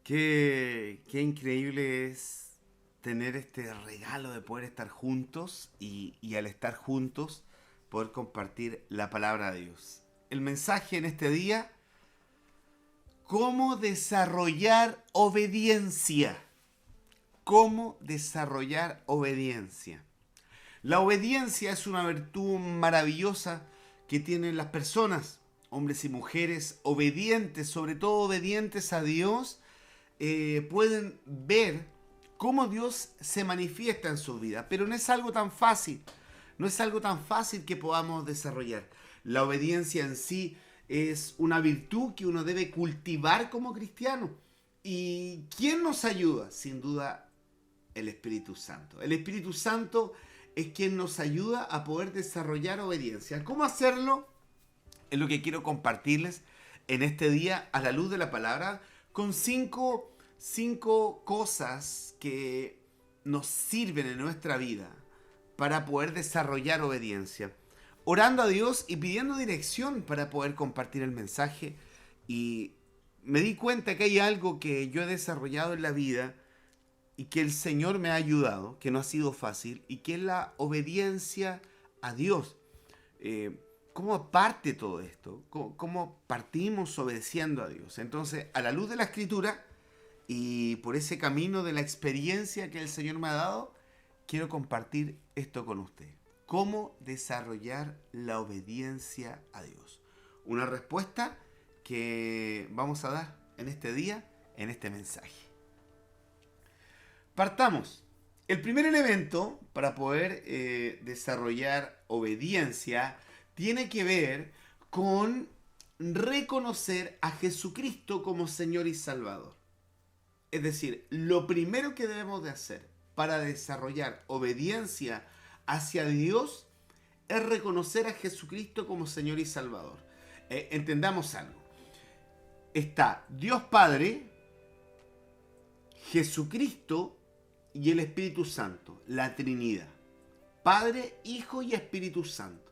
Qué increíble es tener este regalo de poder estar juntos y al estar juntos poder compartir la palabra de Dios. El mensaje en este día, cómo desarrollar obediencia. Cómo desarrollar obediencia. La obediencia es una virtud maravillosa que tienen las personas, hombres y mujeres obedientes, sobre todo obedientes a Dios, pueden ver cómo Dios se manifiesta en su vida. Pero no es algo tan fácil, no es algo tan fácil que podamos desarrollar. La obediencia en sí es una virtud que uno debe cultivar como cristiano. ¿Y quién nos ayuda? Sin duda, el Espíritu Santo. El Espíritu Santo es quien nos ayuda a poder desarrollar obediencia. ¿Cómo hacerlo? Es lo que quiero compartirles en este día a la luz de la palabra con cinco cosas que nos sirven en nuestra vida para poder desarrollar obediencia. Orando a Dios y pidiendo dirección para poder compartir el mensaje. Y me di cuenta que hay algo que yo he desarrollado en la vida y que el Señor me ha ayudado, que no ha sido fácil, y que es la obediencia a Dios. ¿Cómo parte todo esto? ¿Cómo partimos obedeciendo a Dios? Entonces, a la luz de la Escritura y por ese camino de la experiencia que el Señor me ha dado, quiero compartir esto con usted. ¿Cómo desarrollar la obediencia a Dios? Una respuesta que vamos a dar en este día, en este mensaje. Partamos. El primer elemento para poder desarrollar obediencia tiene que ver con reconocer a Jesucristo como Señor y Salvador. Es decir, lo primero que debemos de hacer para desarrollar obediencia hacia Dios es reconocer a Jesucristo como Señor y Salvador. Entendamos algo. Está Dios Padre, Jesucristo y el Espíritu Santo, la Trinidad. Padre, Hijo y Espíritu Santo.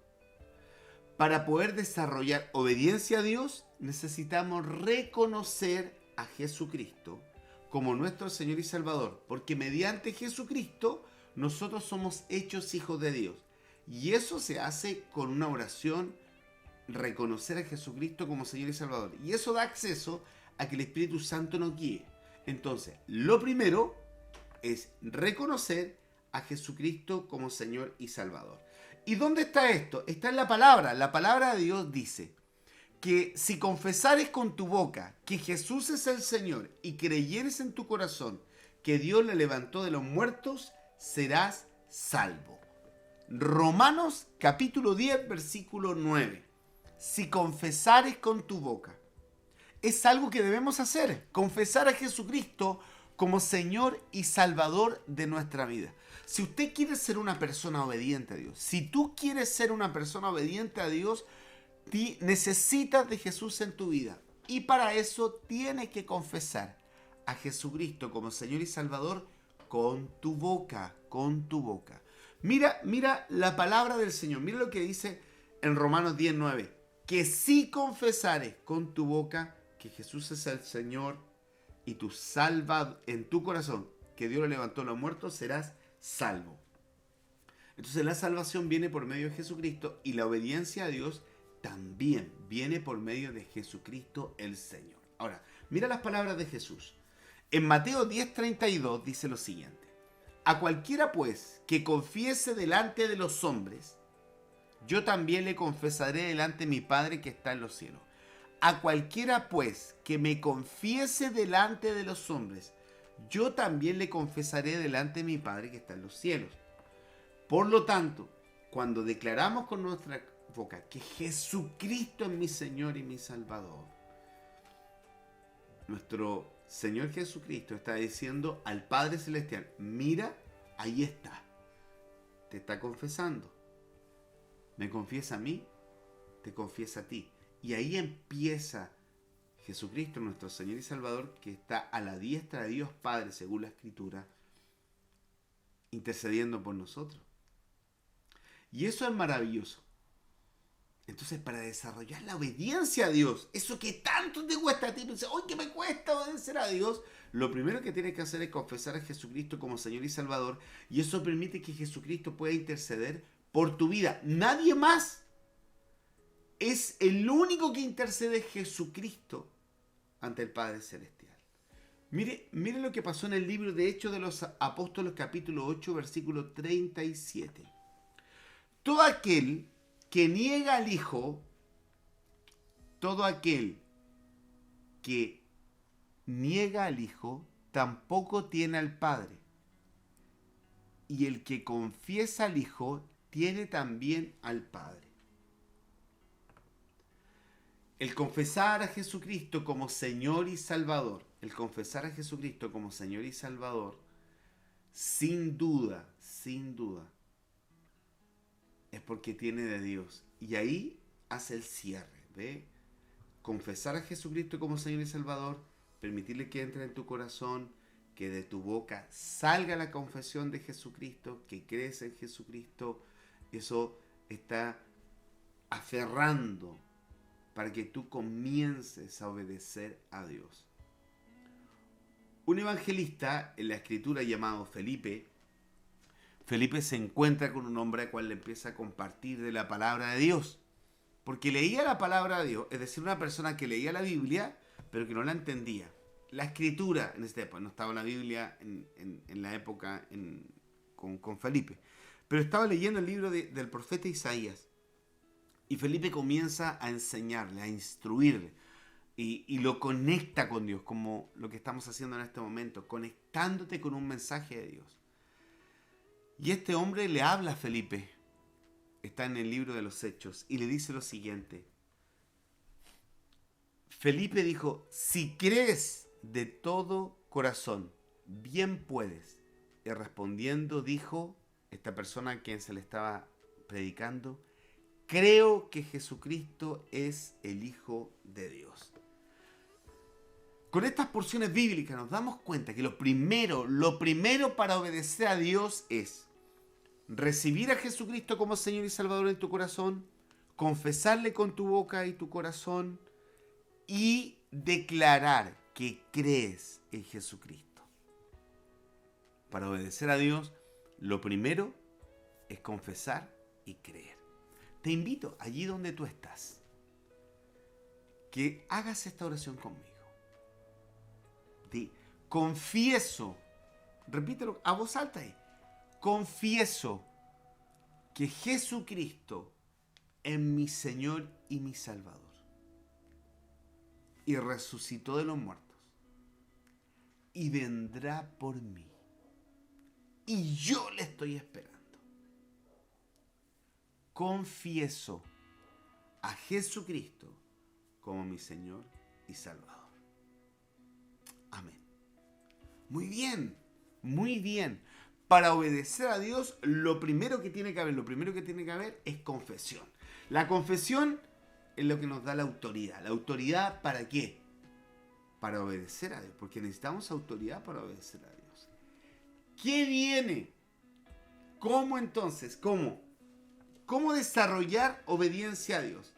Para poder desarrollar obediencia a Dios, necesitamos reconocer a Jesucristo como nuestro Señor y Salvador, porque mediante Jesucristo nosotros somos hechos hijos de Dios. Y eso se hace con una oración, reconocer a Jesucristo como Señor y Salvador. Y eso da acceso a que el Espíritu Santo nos guíe. Entonces, lo primero es reconocer a Jesucristo como Señor y Salvador. ¿Y dónde está esto? Está en la palabra. La palabra de Dios dice que si confesares con tu boca que Jesús es el Señor y creyeres en tu corazón que Dios le levantó de los muertos, serás salvo. Romanos capítulo 10, versículo 9. Si confesares con tu boca. Es algo que debemos hacer, confesar a Jesucristo como Señor y Salvador de nuestra vida. Si usted quiere ser una persona obediente a Dios, si tú quieres ser una persona obediente a Dios, necesitas de Jesús en tu vida. Y para eso tienes que confesar a Jesucristo como Señor y Salvador con tu boca, con tu boca. Mira la palabra del Señor, mira lo que dice en Romanos 10:9, que si confesares con tu boca que Jesús es el Señor y tú salvas en tu corazón que Dios lo levantó de los muertos, serás salvo. Entonces la salvación viene por medio de Jesucristo y la obediencia a Dios también viene por medio de Jesucristo el Señor. Ahora, mira las palabras de Jesús. En Mateo 10:32 dice lo siguiente: a cualquiera pues que confiese delante de los hombres, yo también le confesaré delante de mi Padre que está en los cielos. A cualquiera pues que me confiese delante de los hombres, yo también le confesaré delante de mi Padre que está en los cielos. Por lo tanto, cuando declaramos con nuestra boca que Jesucristo es mi Señor y mi Salvador, nuestro Señor Jesucristo está diciendo al Padre Celestial: mira, ahí está, te está confesando. Me confiesa a mí, te confiesa a ti. Y ahí empieza Jesucristo, nuestro Señor y Salvador, que está a la diestra de Dios Padre, según la Escritura, intercediendo por nosotros. Y eso es maravilloso. Entonces, para desarrollar la obediencia a Dios, eso que tanto te cuesta a ti, pensar, ¡ay, que me cuesta obedecer a Dios! Lo primero que tienes que hacer es confesar a Jesucristo como Señor y Salvador, y eso permite que Jesucristo pueda interceder por tu vida. Nadie más. Es el único que intercede, Jesucristo, ante el Padre Celestial. Mire lo que pasó en el libro de Hechos de los Apóstoles, capítulo 8, versículo 37. Todo aquel que niega al Hijo, todo aquel que niega al Hijo, tampoco tiene al Padre. Y el que confiesa al Hijo, tiene también al Padre. El confesar a Jesucristo como Señor y Salvador, sin duda, es porque tiene de Dios. Y ahí hace el cierre, ¿ve? Confesar a Jesucristo como Señor y Salvador, permitirle que entre en tu corazón, que de tu boca salga la confesión de Jesucristo, que crees en Jesucristo, eso está aferrando para que tú comiences a obedecer a Dios. Un evangelista en la escritura llamado Felipe se encuentra con un hombre al cual le empieza a compartir de la palabra de Dios. Porque leía la palabra de Dios, es decir, una persona que leía la Biblia, pero que no la entendía. La escritura, en esta época, no estaba la Biblia en la época con Felipe, pero estaba leyendo el libro del profeta Isaías. Y Felipe comienza a enseñarle, a instruirle, y lo conecta con Dios, como lo que estamos haciendo en este momento, conectándote con un mensaje de Dios. Y este hombre le habla a Felipe, está en el libro de los Hechos, y le dice lo siguiente. Felipe dijo, si crees de todo corazón, bien puedes. Y respondiendo dijo, esta persona a quien se le estaba predicando, creo que Jesucristo es el Hijo de Dios. Con estas porciones bíblicas nos damos cuenta que lo primero para obedecer a Dios es recibir a Jesucristo como Señor y Salvador en tu corazón, confesarle con tu boca y tu corazón y declarar que crees en Jesucristo. Para obedecer a Dios, lo primero es confesar y creer. Te invito allí donde tú estás, que hagas esta oración conmigo. Confieso, repítelo a voz alta ahí, confieso que Jesucristo es mi Señor y mi Salvador. Y resucitó de los muertos. Y vendrá por mí. Y yo le estoy esperando. Confieso a Jesucristo como mi Señor y Salvador. Amén. Muy bien, muy bien. Para obedecer a Dios, lo primero que tiene que haber es confesión. La confesión es lo que nos da la autoridad. ¿La autoridad para qué? Para obedecer a Dios, porque necesitamos autoridad para obedecer a Dios. ¿Qué viene? ¿Cómo entonces? ¿Cómo desarrollar obediencia a Dios?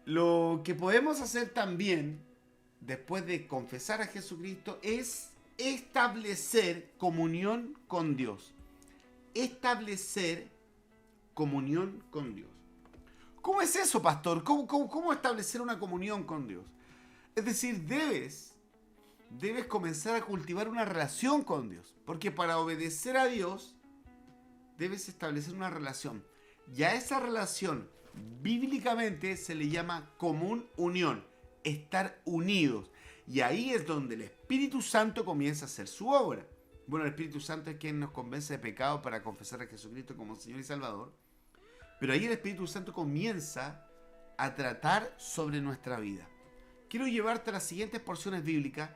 Lo que podemos hacer también, después de confesar a Jesucristo, es establecer comunión con Dios. Establecer comunión con Dios. ¿Cómo es eso, pastor? ¿Cómo establecer una comunión con Dios? Es decir, debes comenzar a cultivar una relación con Dios. Porque para obedecer a Dios, debes establecer una relación. Y a esa relación, bíblicamente, se le llama común unión. Estar unidos. Y ahí es donde el Espíritu Santo comienza a hacer su obra. Bueno, el Espíritu Santo es quien nos convence de pecado para confesar a Jesucristo como Señor y Salvador. Pero ahí el Espíritu Santo comienza a tratar sobre nuestra vida. Quiero llevarte a las siguientes porciones bíblicas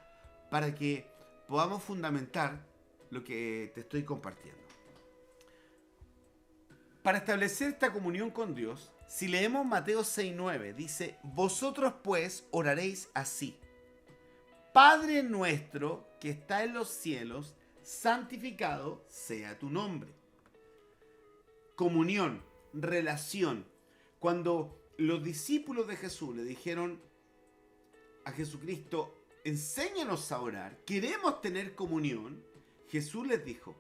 para que podamos fundamentar lo que te estoy compartiendo. Para establecer esta comunión con Dios, si leemos Mateo 6:9, dice, vosotros pues oraréis así. Padre nuestro que está en los cielos, santificado sea tu nombre. Comunión, relación. Cuando los discípulos de Jesús le dijeron a Jesucristo, enséñanos a orar, queremos tener comunión, Jesús les dijo,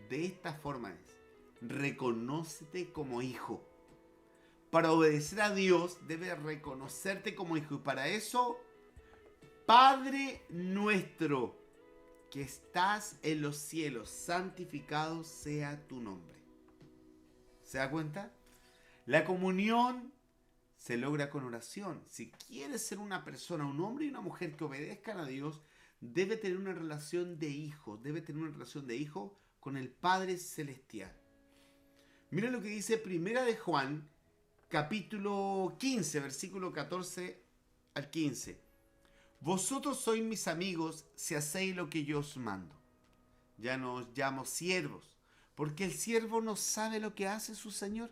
de esta forma es, reconócete como hijo. Para obedecer a Dios debes reconocerte como hijo. Y para eso, Padre nuestro, que estás en los cielos, santificado sea tu nombre. ¿Se da cuenta? La comunión se logra con oración. Si quieres ser una persona, un hombre y una mujer que obedezcan a Dios, debe tener una relación de hijo. Debe tener una relación de hijo con el Padre Celestial. Mira lo que dice Primera de Juan, capítulo 15, versículo 14 al 15. Vosotros sois mis amigos si hacéis lo que yo os mando. Ya no os llamo siervos, porque el siervo no sabe lo que hace su señor,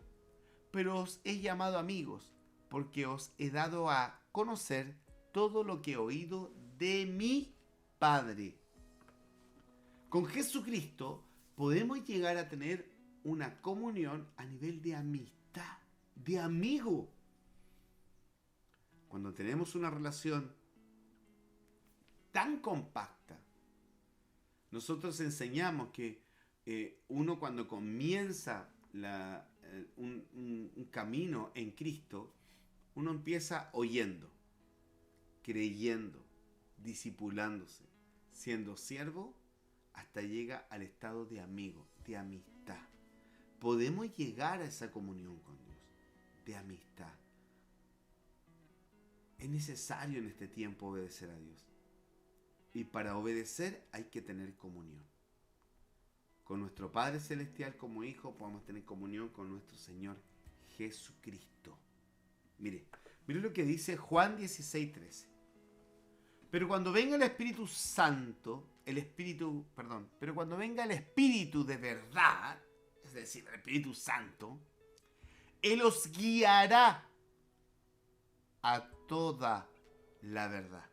pero os he llamado amigos, porque os he dado a conocer todo lo que he oído de mi Padre. Con Jesucristo podemos llegar a tener una comunión a nivel de amistad, de amigo. Cuando tenemos una relación tan compacta, nosotros enseñamos que uno cuando comienza un camino en Cristo, uno empieza oyendo, creyendo, discipulándose, siendo siervo, hasta llega al estado de amigo, de amistad. Podemos llegar a esa comunión con Dios, de amistad. Es necesario en este tiempo obedecer a Dios. Y para obedecer hay que tener comunión. Con nuestro Padre Celestial como hijo podemos tener comunión con nuestro Señor Jesucristo. Mire lo que dice Juan 16:13. Pero cuando venga el Espíritu Santo, pero cuando venga el Espíritu de verdad, es decir, el Espíritu Santo, Él os guiará a toda la verdad.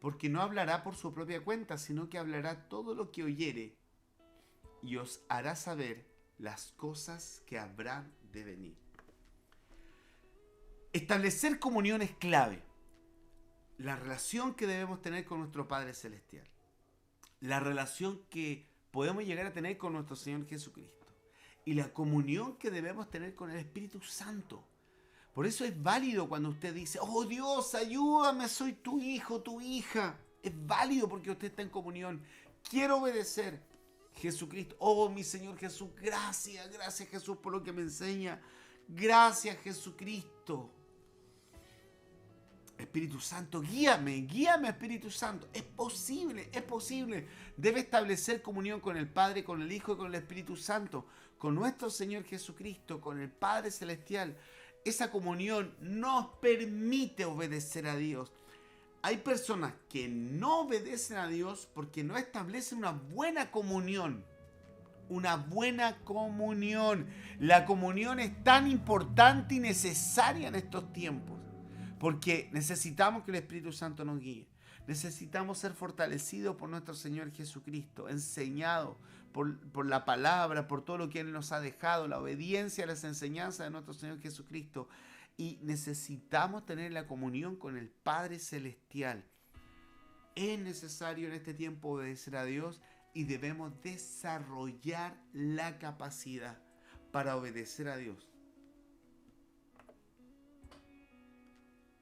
Porque no hablará por su propia cuenta, sino que hablará todo lo que oyere y os hará saber las cosas que habrán de venir. Establecer comunión es clave. La relación que debemos tener con nuestro Padre Celestial. La relación que podemos llegar a tener con nuestro Señor Jesucristo. Y la comunión que debemos tener con el Espíritu Santo. Por eso es válido cuando usted dice, oh Dios, ayúdame, soy tu hijo, tu hija. Es válido porque usted está en comunión. Quiero obedecer. Jesucristo, oh mi Señor Jesús, gracias Jesús por lo que me enseña. Gracias Jesucristo. Espíritu Santo, guíame Espíritu Santo. Es posible. Debe establecer comunión con el Padre, con el Hijo y con el Espíritu Santo. Con nuestro Señor Jesucristo, con el Padre Celestial. Esa comunión nos permite obedecer a Dios. Hay personas que no obedecen a Dios porque no establecen una buena comunión. Una buena comunión. La comunión es tan importante y necesaria en estos tiempos. Porque necesitamos que el Espíritu Santo nos guíe. Necesitamos ser fortalecidos por nuestro Señor Jesucristo, enseñados por la palabra, por todo lo que Él nos ha dejado, la obediencia a las enseñanzas de nuestro Señor Jesucristo. Y necesitamos tener la comunión con el Padre Celestial. Es necesario en este tiempo obedecer a Dios y debemos desarrollar la capacidad para obedecer a Dios.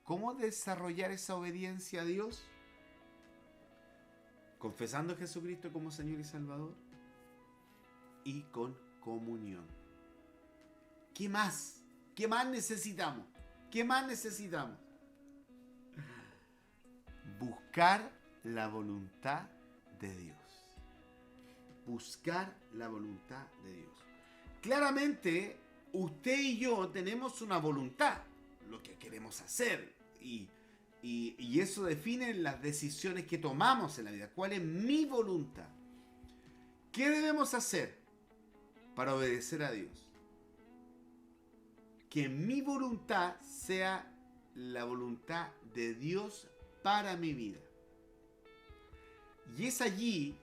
¿Cómo desarrollar esa obediencia a Dios? Confesando a Jesucristo como Señor y Salvador y con comunión. ¿Qué más? ¿Qué más necesitamos? Buscar la voluntad de Dios. Buscar la voluntad de Dios. Claramente, usted y yo tenemos una voluntad, lo que queremos hacer, y eso define las decisiones que tomamos en la vida. ¿Cuál es mi voluntad? ¿Qué debemos hacer para obedecer a Dios? Que mi voluntad sea la voluntad de Dios para mi vida. Y es allí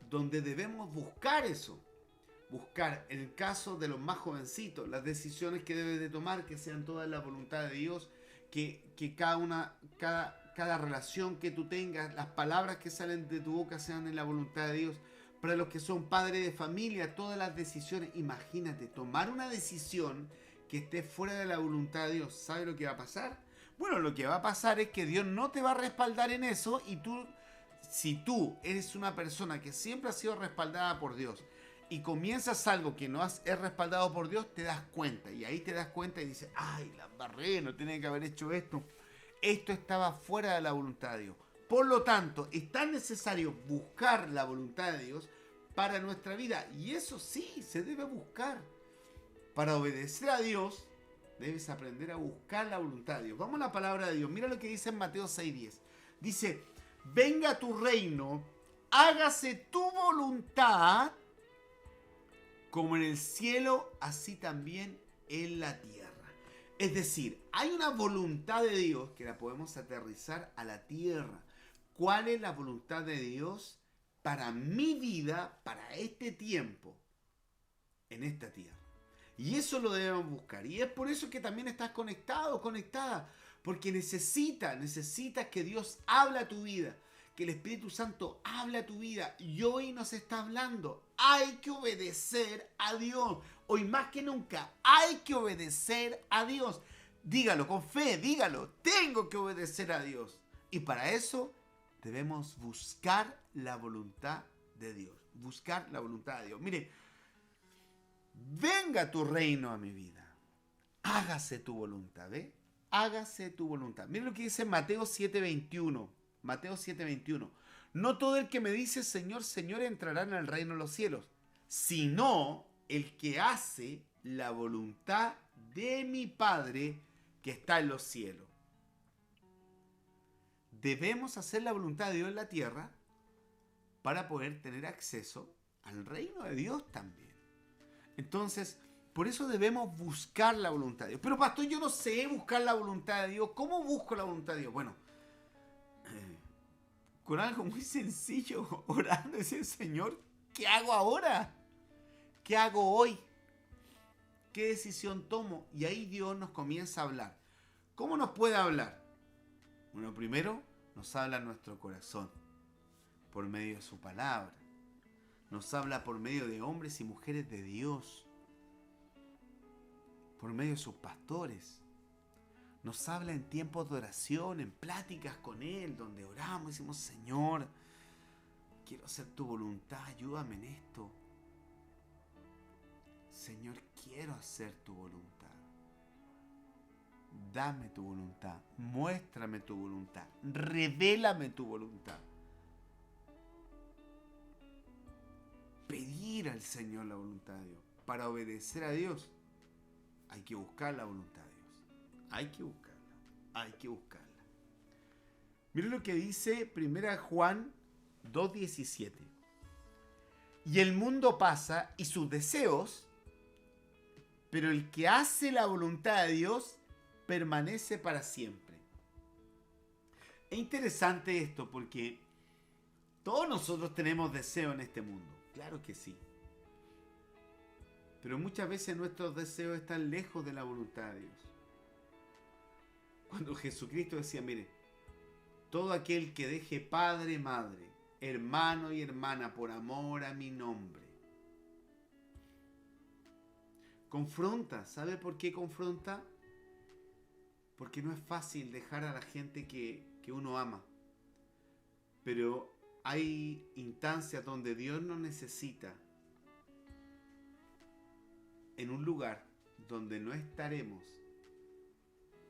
donde debemos buscar eso. buscar, en el caso de los más jovencitos, las decisiones que debes de tomar, que sean todas la voluntad de Dios, que cada relación que tú tengas, las palabras que salen de tu boca sean en la voluntad de Dios. Para los que son padres de familia, todas las decisiones, imagínate, tomar una decisión que esté fuera de la voluntad de Dios. ¿Sabe lo que va a pasar? Bueno, lo que va a pasar es que Dios no te va a respaldar en eso y tú, si tú eres una persona que siempre ha sido respaldada por Dios y comienzas algo que no es respaldado por Dios, te das cuenta. Y ahí te das cuenta y dices, ay, la embarré, no tenía que haber hecho esto. Esto estaba fuera de la voluntad de Dios. Por lo tanto, es tan necesario buscar la voluntad de Dios para nuestra vida. Y eso sí, se debe buscar. Para obedecer a Dios, debes aprender a buscar la voluntad de Dios. Vamos a la palabra de Dios. Mira lo que dice en Mateo 6:10. Dice, venga tu reino, hágase tu voluntad, como en el cielo, así también en la tierra. Es decir, hay una voluntad de Dios que la podemos aterrizar a la tierra. ¿Cuál es la voluntad de Dios para mi vida, para este tiempo, en esta tierra? Y eso lo debemos buscar. Y es por eso que también estás conectado, conectada. Porque necesitas que Dios hable a tu vida. Que el Espíritu Santo hable a tu vida. Y hoy nos está hablando. Hay que obedecer a Dios. Hoy más que nunca hay que obedecer a Dios. Dígalo con fe, dígalo. Tengo que obedecer a Dios. Y para eso debemos buscar la voluntad de Dios. Buscar la voluntad de Dios. Mire, venga tu reino a mi vida. Hágase tu voluntad, ¿ve? Hágase tu voluntad. Mire lo que dice Mateo 7:21. Mateo 7:21. No todo el que me dice Señor, Señor entrará en el reino de los cielos, sino el que hace la voluntad de mi Padre que está en los cielos. Debemos hacer la voluntad de Dios en la tierra para poder tener acceso al reino de Dios también. Entonces, por eso debemos buscar la voluntad de Dios. Pero pastor, yo no sé buscar la voluntad de Dios. ¿Cómo busco la voluntad de Dios? Bueno, con algo muy sencillo, orando, decir, Señor, ¿qué hago ahora? ¿Qué hago hoy? ¿Qué decisión tomo? Y ahí Dios nos comienza a hablar. ¿Cómo nos puede hablar? Bueno, primero nos habla nuestro corazón, por medio de su palabra. Nos habla por medio de hombres y mujeres de Dios, por medio de sus pastores. Nos habla en tiempos de oración, en pláticas con Él, donde oramos y decimos, Señor, quiero hacer tu voluntad, ayúdame en esto. Señor, quiero hacer tu voluntad. Dame tu voluntad, muéstrame tu voluntad, revélame tu voluntad. Pedir al Señor la voluntad de Dios. Para obedecer a Dios hay que buscar la voluntad de Dios. Hay que buscarla, hay que buscarla. Miren lo que dice 1 Juan 2:17. Y el mundo pasa y sus deseos, pero el que hace la voluntad de Dios permanece para siempre. Es interesante esto porque todos nosotros tenemos deseo en este mundo. Claro que sí. Pero muchas veces nuestros deseos están lejos de la voluntad de Dios. Cuando Jesucristo decía, mire, todo aquel que deje padre, madre, hermano y hermana por amor a mi nombre. Confronta. ¿Sabe por qué confronta? Porque no es fácil dejar a la gente que uno ama. Pero hay instancias donde Dios nos necesita en un lugar donde no estaremos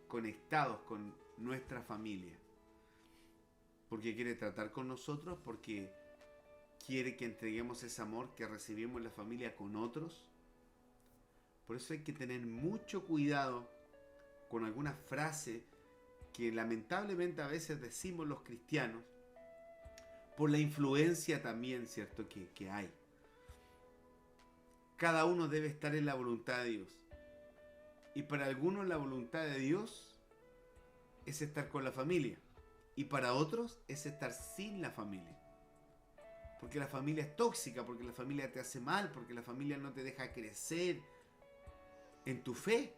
conectados con nuestra familia. Porque quiere tratar con nosotros, porque quiere que entreguemos ese amor que recibimos en la familia con otros. Por eso hay que tener mucho cuidado con algunas frases que lamentablemente a veces decimos los cristianos, por la influencia también, ¿cierto?, que hay. Cada uno debe estar en la voluntad de Dios. Y para algunos la voluntad de Dios es estar con la familia. Y para otros es estar sin la familia. porque la familia es tóxica, porque la familia te hace mal, porque la familia no te deja crecer en tu fe.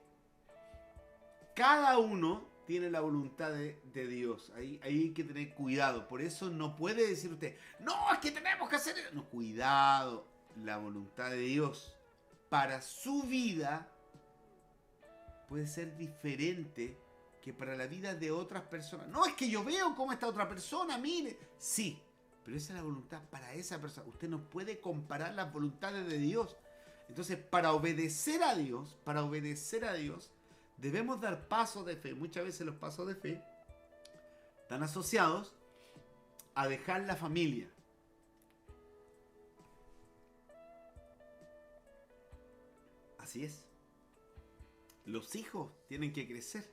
Cada uno tiene la voluntad de Dios. Ahí hay que tener cuidado. Por eso no puede decir usted, no, es que tenemos que hacer eso. No, cuidado. La voluntad de Dios para su vida puede ser diferente que para la vida de otras personas. No, es que yo veo cómo está otra persona, mire. Sí, pero esa es la voluntad para esa persona. Usted no puede comparar las voluntades de Dios. Entonces, para obedecer a Dios, debemos dar pasos de fe. Muchas veces los pasos de fe están asociados a dejar la familia. Así es. Los hijos tienen que crecer.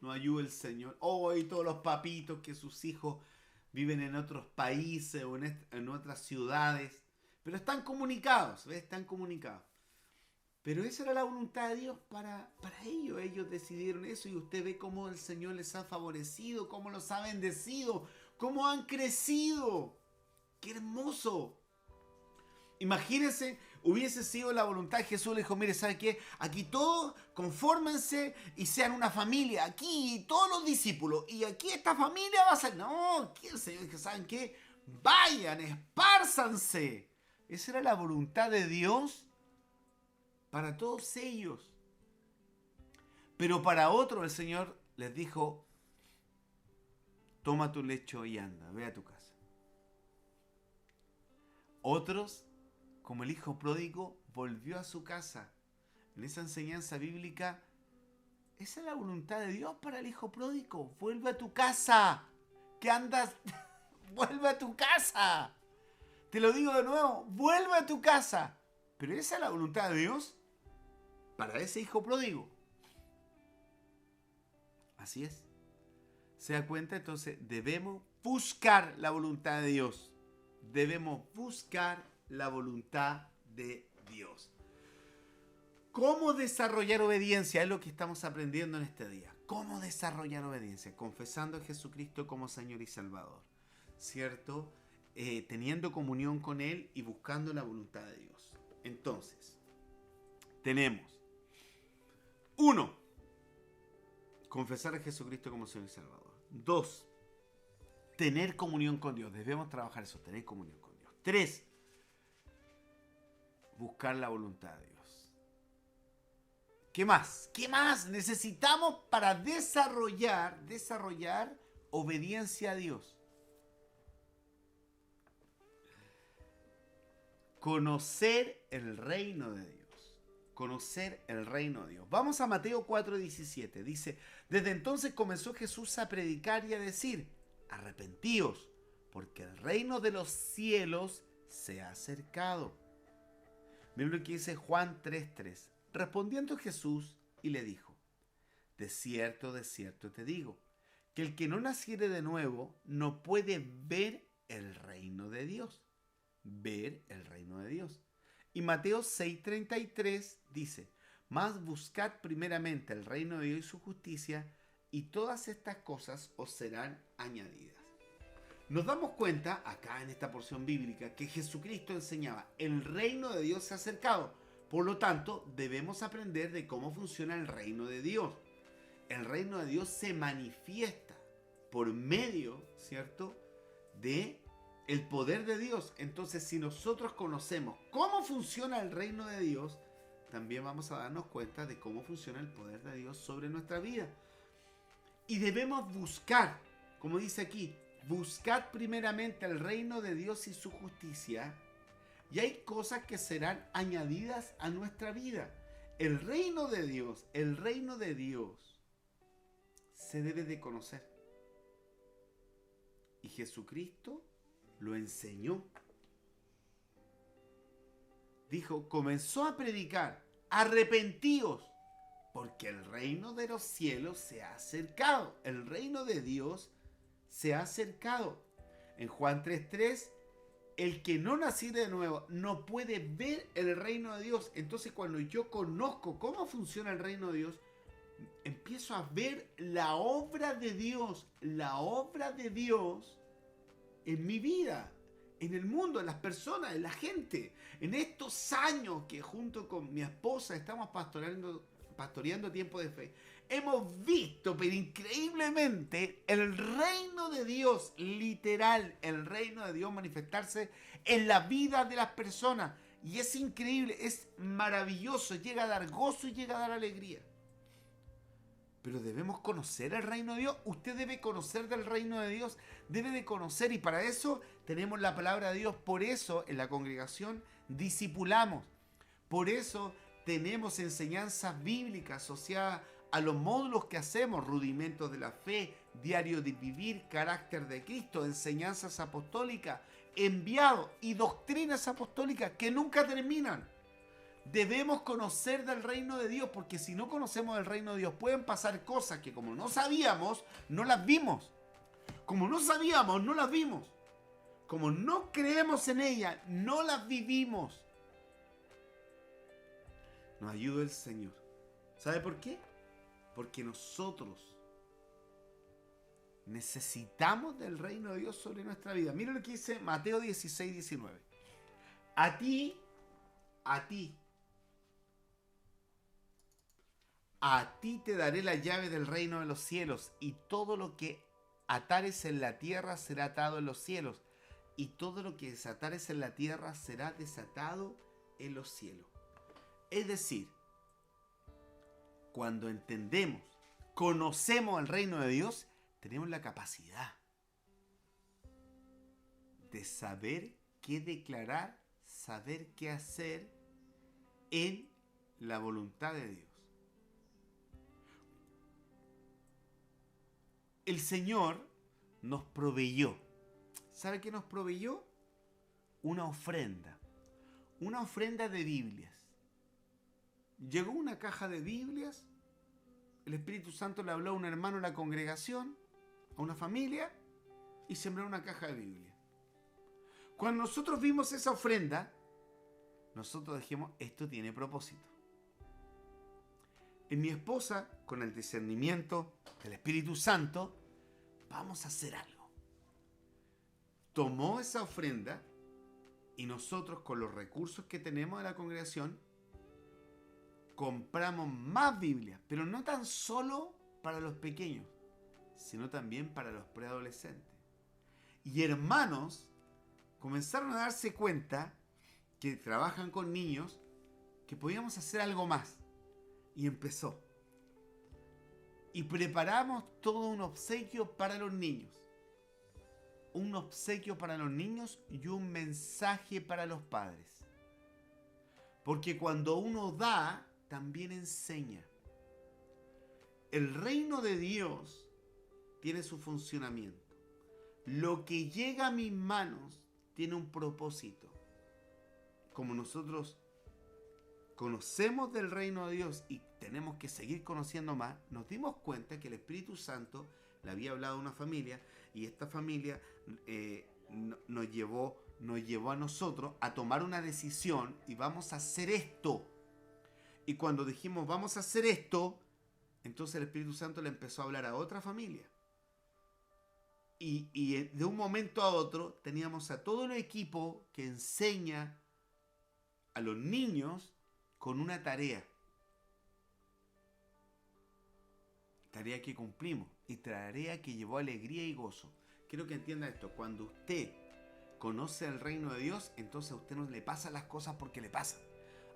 No ayuda el Señor. Y todos los papitos que sus hijos viven en otros países o en otras ciudades. Pero están comunicados, ¿ves? Están comunicados. Pero esa era la voluntad de Dios para ellos. Ellos decidieron eso y usted ve cómo el Señor les ha favorecido, cómo los ha bendecido, cómo han crecido. ¡Qué hermoso! Imagínense, hubiese sido la voluntad de Jesús. Le dijo, mire, ¿sabe qué? Aquí todos confórmense y sean una familia. Aquí todos los discípulos. Y aquí esta familia va a ser... No, ¿qué el Señor dijo? ¿Saben qué? Vayan, espárzanse. Esa era la voluntad de Dios para todos ellos. Pero para otros el Señor les dijo, toma tu lecho y anda, ve a tu casa. Otros, como el hijo pródigo, volvió a su casa. En esa enseñanza bíblica, esa es la voluntad de Dios para el hijo pródigo. Vuelve a tu casa. ¿Qué andas? Vuelve a tu casa. Te lo digo de nuevo, vuelve a tu casa. Pero esa es la voluntad de Dios para ese hijo pródigo. Así es. ¿Se da cuenta? Entonces debemos buscar la voluntad de Dios. Debemos buscar la voluntad de Dios. ¿Cómo desarrollar obediencia? Es lo que estamos aprendiendo en este día. ¿Cómo desarrollar obediencia? Confesando a Jesucristo como Señor y Salvador. ¿Cierto? Teniendo comunión con Él y buscando la voluntad de Dios. Entonces, tenemos 1. Confesar a Jesucristo como Señor y Salvador. 2. Tener comunión con Dios. Debemos trabajar eso, tener comunión con Dios. 3. Buscar la voluntad de Dios. ¿Qué más? ¿Qué más necesitamos para desarrollar obediencia a Dios? Conocer el reino de Dios. Conocer el reino de Dios. Vamos a Mateo 4:17. Dice, desde entonces comenzó Jesús a predicar y a decir, arrepentíos, porque el reino de los cielos se ha acercado. Miren lo que dice Juan 3:3. Respondiendo Jesús y le dijo, de cierto te digo, que el que no naciere de nuevo no puede ver el reino de Dios. Ver el reino de Dios. Y Mateo 6:33 dice, mas buscad primeramente el reino de Dios y su justicia, y todas estas cosas os serán añadidas. Nos damos cuenta, acá en esta porción bíblica, que Jesucristo enseñaba, el reino de Dios se ha acercado. Por lo tanto, debemos aprender de cómo funciona el reino de Dios. El reino de Dios se manifiesta por medio, ¿cierto?, de el poder de Dios. Entonces, si nosotros conocemos cómo funciona el reino de Dios, también vamos a darnos cuenta de cómo funciona el poder de Dios sobre nuestra vida. Y debemos buscar, como dice aquí, buscad primeramente el reino de Dios y su justicia, y hay cosas que serán añadidas a nuestra vida. El reino de Dios se debe de conocer. Y Jesucristo lo enseñó. Dijo, comenzó a predicar, arrepentíos, porque el reino de los cielos se ha acercado. El reino de Dios se ha acercado. En Juan 3:3, el que no naciere de nuevo no puede ver el reino de Dios. Entonces, cuando yo conozco cómo funciona el reino de Dios, empiezo a ver la obra de Dios en mi vida. en el mundo, en las personas, en la gente. En estos años que junto con mi esposa estamos pastoreando Tiempo de Fe, hemos visto, pero increíblemente, el reino de Dios, literal, el reino de Dios manifestarse en la vida de las personas. Y es increíble, es maravilloso, llega a dar gozo y llega a dar alegría. Pero debemos conocer el reino de Dios. Usted debe conocer del reino de Dios. Debe de conocer, y para eso tenemos la palabra de Dios. Por eso en la congregación discipulamos. Por eso tenemos enseñanzas bíblicas asociadas a los módulos que hacemos. Rudimentos de la fe, diario de vivir, carácter de Cristo, enseñanzas apostólicas, enviados y doctrinas apostólicas que nunca terminan. Debemos conocer del reino de Dios, porque si no conocemos del reino de Dios pueden pasar cosas que como no sabíamos, no las vimos. Como no sabíamos, no las vimos. Como no creemos en ellas, no las vivimos. Nos ayuda el Señor. ¿Sabe por qué? Porque nosotros necesitamos del reino de Dios sobre nuestra vida. Mira lo que dice Mateo 16, 19. A ti te daré la llave del reino de los cielos, y todo lo que atares en la tierra será atado en los cielos, y todo lo que desatares en la tierra será desatado en los cielos. Es decir, cuando entendemos, conocemos el reino de Dios, tenemos la capacidad de saber qué declarar, saber qué hacer en la voluntad de Dios. El Señor nos proveyó. ¿Sabe qué nos proveyó? Una ofrenda de Biblias. Llegó una caja de Biblias, el Espíritu Santo le habló a un hermano de la congregación, a una familia, y sembró una caja de Biblia. Cuando nosotros vimos esa ofrenda, nosotros dijimos, esto tiene propósito. En mi esposa, con el discernimiento del Espíritu Santo, vamos a hacer algo. Tomó esa ofrenda y nosotros, con los recursos que tenemos de la congregación, compramos más Biblias, pero no tan solo para los pequeños, sino también para los preadolescentes. Y hermanos comenzaron a darse cuenta que trabajan con niños, que podíamos hacer algo más. Y empezó. Y preparamos todo un obsequio para los niños. Un obsequio para los niños y un mensaje para los padres. Porque cuando uno da, también enseña. El reino de Dios tiene su funcionamiento. Lo que llega a mis manos tiene un propósito. Como nosotros conocemos del reino de Dios y tenemos que seguir conociendo más, nos dimos cuenta que el Espíritu Santo le había hablado a una familia, y esta familia nos llevó a nosotros a tomar una decisión, y vamos a hacer esto. Y cuando dijimos vamos a hacer esto, entonces el Espíritu Santo le empezó a hablar a otra familia. Y de un momento a otro teníamos a todo un equipo que enseña a los niños con una tarea que cumplimos, y tarea que llevó alegría y gozo. Quiero que entienda esto: cuando usted conoce el reino de Dios, entonces a usted no le pasan las cosas porque le pasan.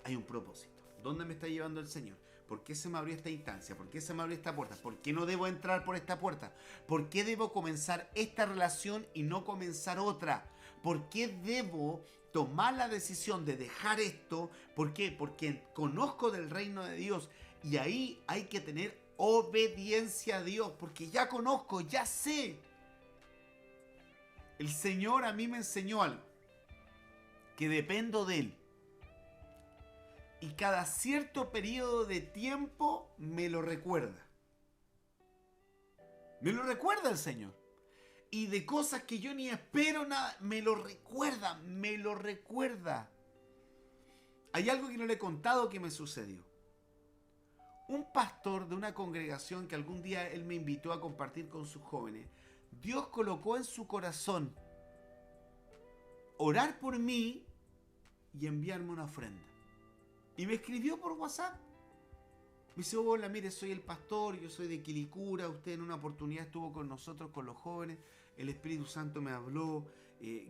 Hay un propósito. ¿Dónde me está llevando el Señor? ¿Por qué se me abrió esta instancia? ¿Por qué se me abrió esta puerta? ¿Por qué no debo entrar por esta puerta? ¿Por qué debo comenzar esta relación y no comenzar otra? ¿Por qué debo tomar la decisión de dejar esto? ¿Por qué? Porque conozco del reino de Dios, y ahí hay que tener obediencia a Dios, porque ya conozco, ya sé. El Señor a mí me enseñó algo, que dependo de Él. Y cada cierto periodo de tiempo me lo recuerda. Me lo recuerda el Señor. Y de cosas que yo ni espero nada, me lo recuerda. Hay algo que no le he contado que me sucedió. Un pastor de una congregación que algún día él me invitó a compartir con sus jóvenes, Dios colocó en su corazón orar por mí y enviarme una ofrenda. Y me escribió por WhatsApp. Me dice, hola, mire, soy el pastor, yo soy de Quilicura, usted en una oportunidad estuvo con nosotros, con los jóvenes, el Espíritu Santo me habló,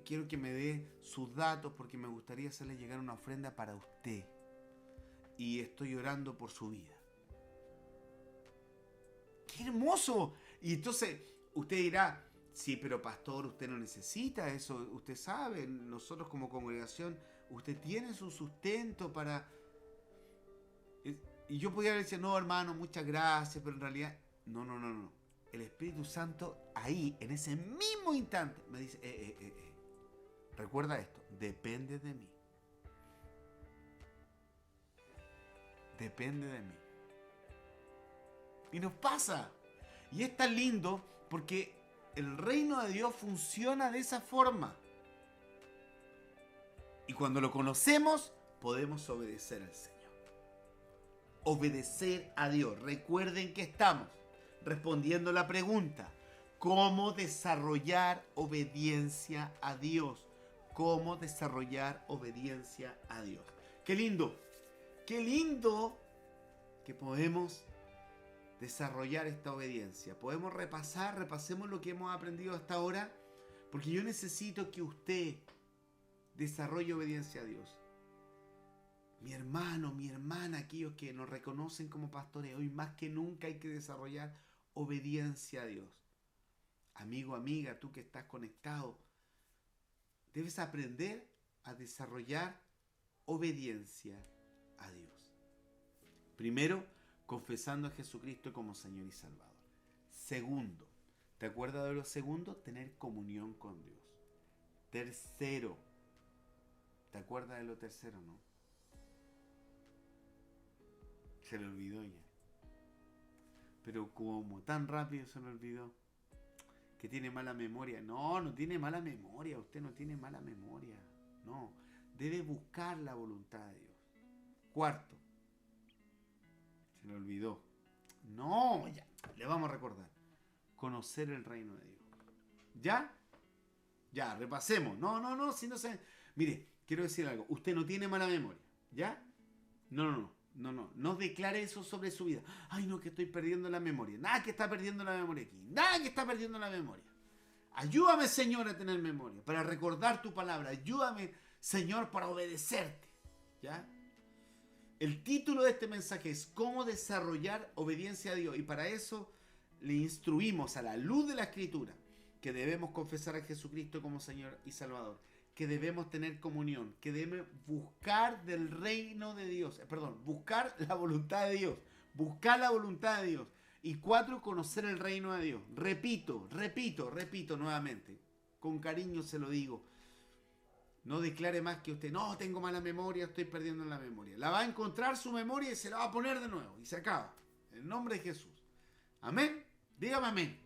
quiero que me dé sus datos porque me gustaría hacerle llegar una ofrenda para usted. Y estoy orando por su vida. ¡Qué hermoso! Y entonces, usted dirá, sí, pero pastor, usted no necesita eso, usted sabe, nosotros como congregación, usted tiene su sustento para... Y yo podría decir, no, hermano, muchas gracias, pero en realidad, no. El Espíritu Santo ahí, en ese mismo instante, me dice, recuerda esto, depende de mí. Depende de mí. Y nos pasa. Y es tan lindo porque el reino de Dios funciona de esa forma. Y cuando lo conocemos, podemos obedecer al Señor. Obedecer a Dios. Recuerden que estamos respondiendo la pregunta: ¿cómo desarrollar obediencia a Dios? ¿Cómo desarrollar obediencia a Dios? ¡Qué lindo! ¡Qué lindo que podemos desarrollar esta obediencia! Podemos repasemos lo que hemos aprendido hasta ahora, porque yo necesito que usted desarrolle obediencia a Dios. Mi hermano, mi hermana, aquellos que nos reconocen como pastores, hoy más que nunca hay que desarrollar obediencia a Dios. Amigo, amiga, tú que estás conectado, debes aprender a desarrollar obediencia a Dios. Primero, confesando a Jesucristo como Señor y Salvador. Segundo, ¿te acuerdas de lo segundo? Tener comunión con Dios. Tercero, ¿te acuerdas de lo tercero, no? Se le olvidó ya. Pero como tan rápido se le olvidó. Que tiene mala memoria. No tiene mala memoria. Usted no tiene mala memoria. No. Debe buscar la voluntad de Dios. Cuarto. Se le olvidó. No, ya. Le vamos a recordar. Conocer el reino de Dios. ¿Ya? Ya, repasemos. No, si no se... Mire, quiero decir algo. Usted no tiene mala memoria. ¿Ya? No. No declare eso sobre su vida. Ay, no, que estoy perdiendo la memoria. Nada que está perdiendo la memoria aquí. Nada que está perdiendo la memoria. Ayúdame, Señor, a tener memoria, para recordar tu palabra. Ayúdame, Señor, para obedecerte. ¿Ya? El título de este mensaje es ¿cómo desarrollar obediencia a Dios? Y para eso le instruimos a la luz de la Escritura que debemos confesar a Jesucristo como Señor y Salvador, que debemos tener comunión, que debemos buscar del reino de Dios, buscar la voluntad de Dios, buscar la voluntad de Dios. Y 4, conocer el reino de Dios. Repito nuevamente, con cariño se lo digo, no declare más que usted, no, tengo mala memoria, estoy perdiendo la memoria. La va a encontrar su memoria y se la va a poner de nuevo, y se acaba, en el nombre de Jesús. Amén, dígame amén.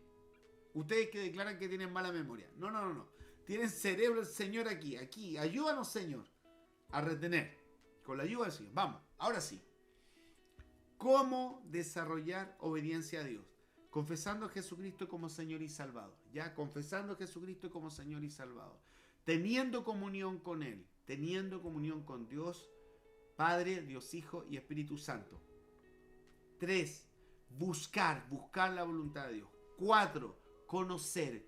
Ustedes que declaran que tienen mala memoria, no. Tienen cerebro el Señor aquí. Ayúdanos, Señor, a retener. Con la ayuda del Señor. Vamos, ahora sí. ¿Cómo desarrollar obediencia a Dios? Confesando a Jesucristo como Señor y Salvador. Ya, confesando a Jesucristo como Señor y Salvador. Teniendo comunión con Él. Teniendo comunión con Dios, Padre, Dios Hijo y Espíritu Santo. 3. Buscar la voluntad de Dios. 4. Conocer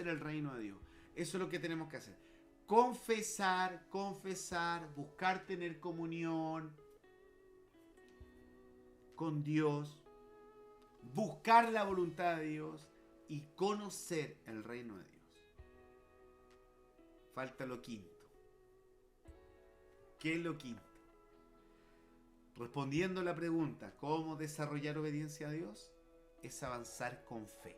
el reino de Dios. Eso es lo que tenemos que hacer. Confesar, buscar tener comunión con Dios, buscar la voluntad de Dios y conocer el reino de Dios. Falta lo quinto. ¿Qué es lo quinto? Respondiendo a la pregunta, ¿cómo desarrollar obediencia a Dios? Es avanzar con fe.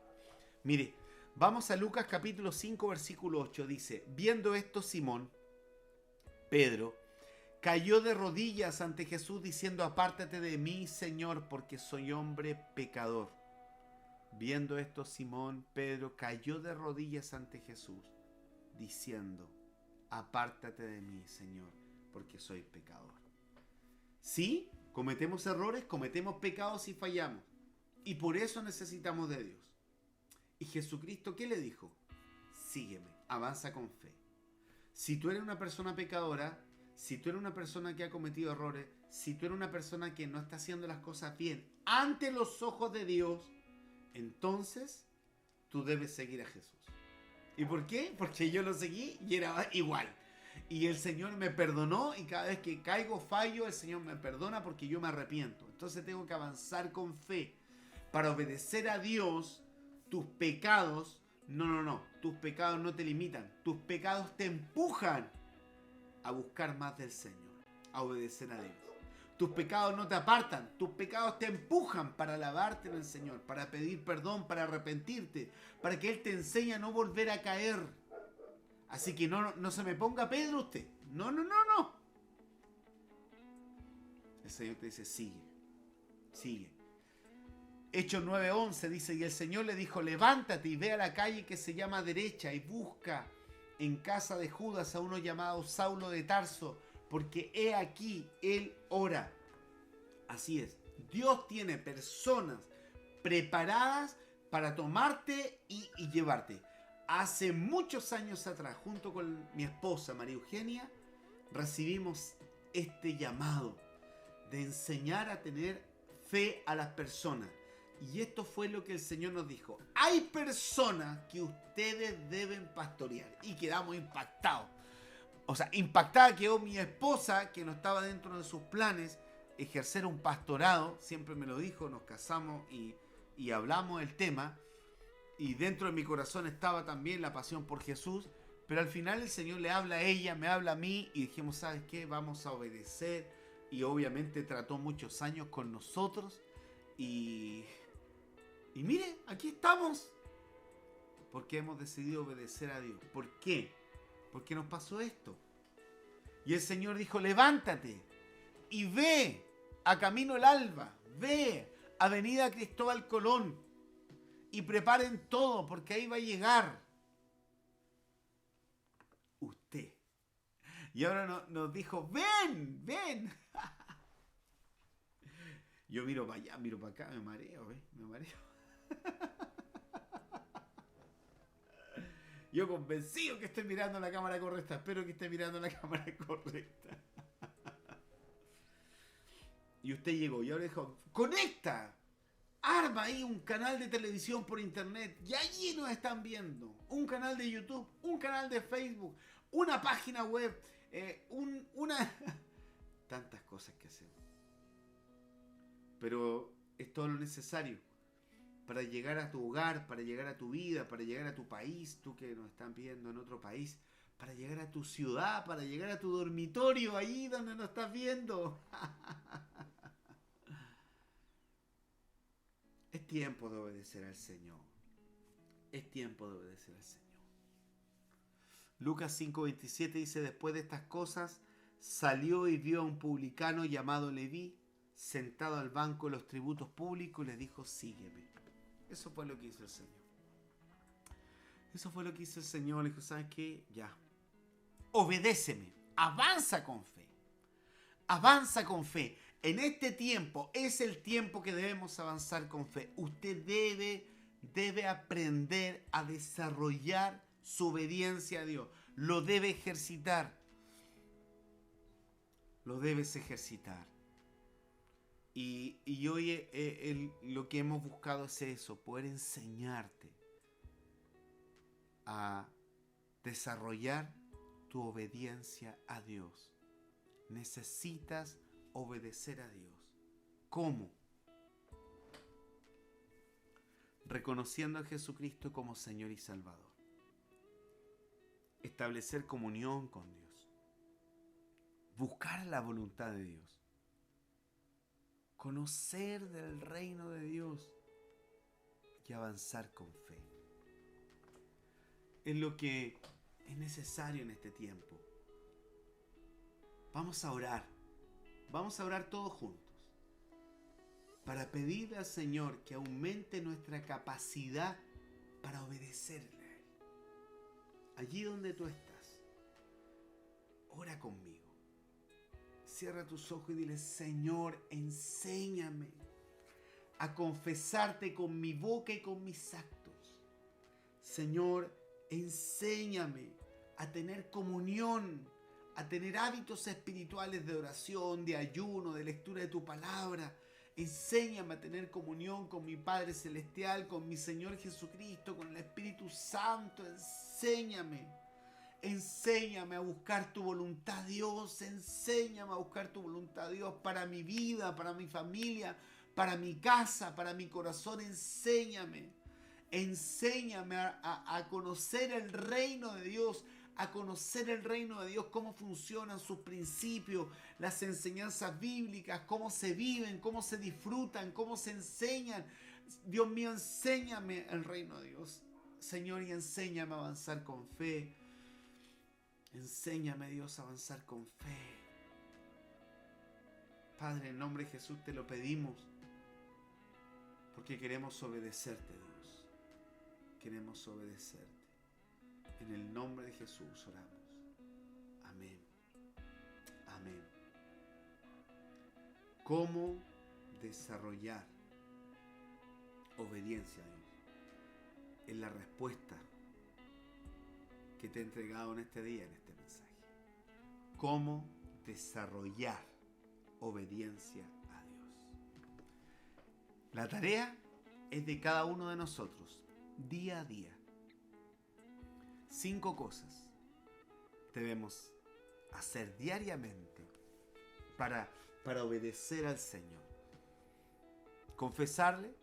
Mire, vamos a Lucas capítulo 5, versículo 8. Dice, viendo esto Simón, Pedro, cayó de rodillas ante Jesús diciendo, apártate de mí, Señor, porque soy hombre pecador. Viendo esto Simón, Pedro, cayó de rodillas ante Jesús diciendo, apártate de mí, Señor, porque soy pecador. Sí, cometemos errores, cometemos pecados y fallamos. Y por eso necesitamos de Dios. ¿Y Jesucristo qué le dijo? Sígueme, avanza con fe. Si tú eres una persona pecadora, si tú eres una persona que ha cometido errores, si tú eres una persona que no está haciendo las cosas bien ante los ojos de Dios, entonces tú debes seguir a Jesús. ¿Y por qué? Porque yo lo seguí y era igual. Y el Señor me perdonó y cada vez que caigo, fallo, el Señor me perdona porque yo me arrepiento. Entonces tengo que avanzar con fe. Para obedecer a Dios, tus pecados, no, tus pecados no te limitan. Tus pecados te empujan a buscar más del Señor, a obedecer a Dios. Tus pecados no te apartan, tus pecados te empujan para alabarte en el Señor, para pedir perdón, para arrepentirte, para que Él te enseñe a no volver a caer. Así que no se me ponga Pedro usted. No. El Señor te dice, sigue. Hechos 9:11 dice, y el Señor le dijo, levántate y ve a la calle que se llama derecha y busca en casa de Judas a uno llamado Saulo de Tarso, porque he aquí, él ora. Así es, Dios tiene personas preparadas para tomarte y llevarte. Hace muchos años atrás, junto con mi esposa María Eugenia, recibimos este llamado de enseñar a tener fe a las personas. Y esto fue lo que el Señor nos dijo. Hay personas que ustedes deben pastorear. Y quedamos impactados. O sea, impactada quedó mi esposa, que no estaba dentro de sus planes ejercer un pastorado. Siempre me lo dijo, nos casamos y hablamos del tema. Y dentro de mi corazón estaba también la pasión por Jesús. Pero al final el Señor le habla a ella, me habla a mí. Y dijimos, ¿sabes qué? Vamos a obedecer. Y obviamente trató muchos años con nosotros. Y mire, aquí estamos. Porque hemos decidido obedecer a Dios. ¿Por qué? Porque nos pasó esto. Y el Señor dijo, levántate y ve a Camino el Alba. Ve a Avenida Cristóbal Colón. Y preparen todo porque ahí va a llegar usted. Y ahora nos dijo, ven. Yo miro para allá, miro para acá, me mareo. Yo convencido que estoy mirando la cámara correcta. Espero que esté mirando la cámara correcta. Y usted llegó y ahora dijo, conecta. Arma ahí un canal de televisión por internet. Y allí nos están viendo. Un canal de YouTube, un canal de Facebook, una página web, tantas cosas que hacemos. Pero es todo lo necesario para llegar a tu hogar, para llegar a tu vida, para llegar a tu país, tú que nos están viendo en otro país, para llegar a tu ciudad, para llegar a tu dormitorio, ahí donde nos estás viendo. Es tiempo de obedecer al Señor. Es tiempo de obedecer al Señor. Lucas 5:27 dice, después de estas cosas, salió y vio a un publicano llamado Leví, sentado al banco de los tributos públicos, y le dijo, sígueme. Eso fue lo que hizo el Señor. Le dijo, ¿sabes qué? Ya. Obedéceme. Avanza con fe. En este tiempo es el tiempo que debemos avanzar con fe. Usted debe aprender a desarrollar su obediencia a Dios. Lo debe ejercitar. Lo debes ejercitar. Y hoy lo que hemos buscado es eso, poder enseñarte a desarrollar tu obediencia a Dios. Necesitas obedecer a Dios. ¿Cómo? Reconociendo a Jesucristo como Señor y Salvador. Establecer comunión con Dios. Buscar la voluntad de Dios. Conocer del reino de Dios y avanzar con fe. Es lo que es necesario en este tiempo. Vamos a orar todos juntos para pedirle al Señor que aumente nuestra capacidad para obedecerle a Él. Allí donde tú estás, ora conmigo. Cierra tus ojos y dile, Señor, enséñame a confesarte con mi boca y con mis actos. Señor, enséñame a tener comunión, a tener hábitos espirituales de oración, de ayuno, de lectura de tu palabra. Enséñame a tener comunión con mi Padre Celestial, con mi Señor Jesucristo, con el Espíritu Santo. Enséñame a buscar tu voluntad, Dios. Enséñame a buscar tu voluntad, Dios, para mi vida, para mi familia, para mi casa, para mi corazón. Enséñame a conocer el reino de Dios, a conocer el reino de Dios, cómo funcionan sus principios, las enseñanzas bíblicas, cómo se viven, cómo se disfrutan, cómo se enseñan. Dios mío, enséñame el reino de Dios, Señor, y enséñame a avanzar con fe. Enséñame, Dios, a avanzar con fe. Padre, en nombre de Jesús te lo pedimos, porque queremos obedecerte, Dios. Queremos obedecerte. En el nombre de Jesús oramos. Amén. Amén. ¿Cómo desarrollar obediencia a Dios? Es la respuesta que te he entregado en este día, en este mensaje. ¿Cómo desarrollar obediencia a Dios? La tarea es de cada uno de nosotros, día a día. 5 cosas debemos hacer diariamente para obedecer al Señor. Confesarle,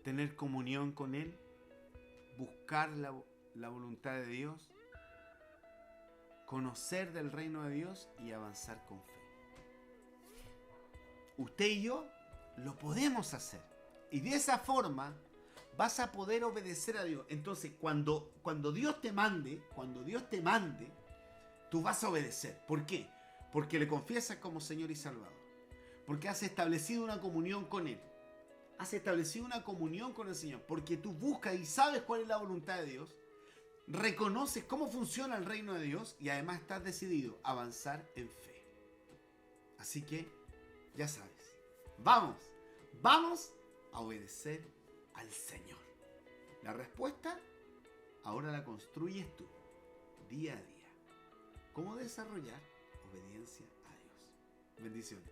tener comunión con Él, buscar la voluntad de Dios, conocer del reino de Dios y avanzar con fe. Usted y yo lo podemos hacer. Y de esa forma vas a poder obedecer a Dios. Entonces, cuando Dios te mande, tú vas a obedecer. ¿Por qué? Porque le confiesas como Señor y Salvador. Porque has establecido una comunión con Él. Has establecido una comunión con el Señor. Porque tú buscas y sabes cuál es la voluntad de Dios. Reconoces cómo funciona el reino de Dios. Y además estás decidido a avanzar en fe. Así que, ya sabes. Vamos a obedecer al Señor. La respuesta ahora la construyes tú, día a día. ¿Cómo desarrollar obediencia a Dios? Bendiciones.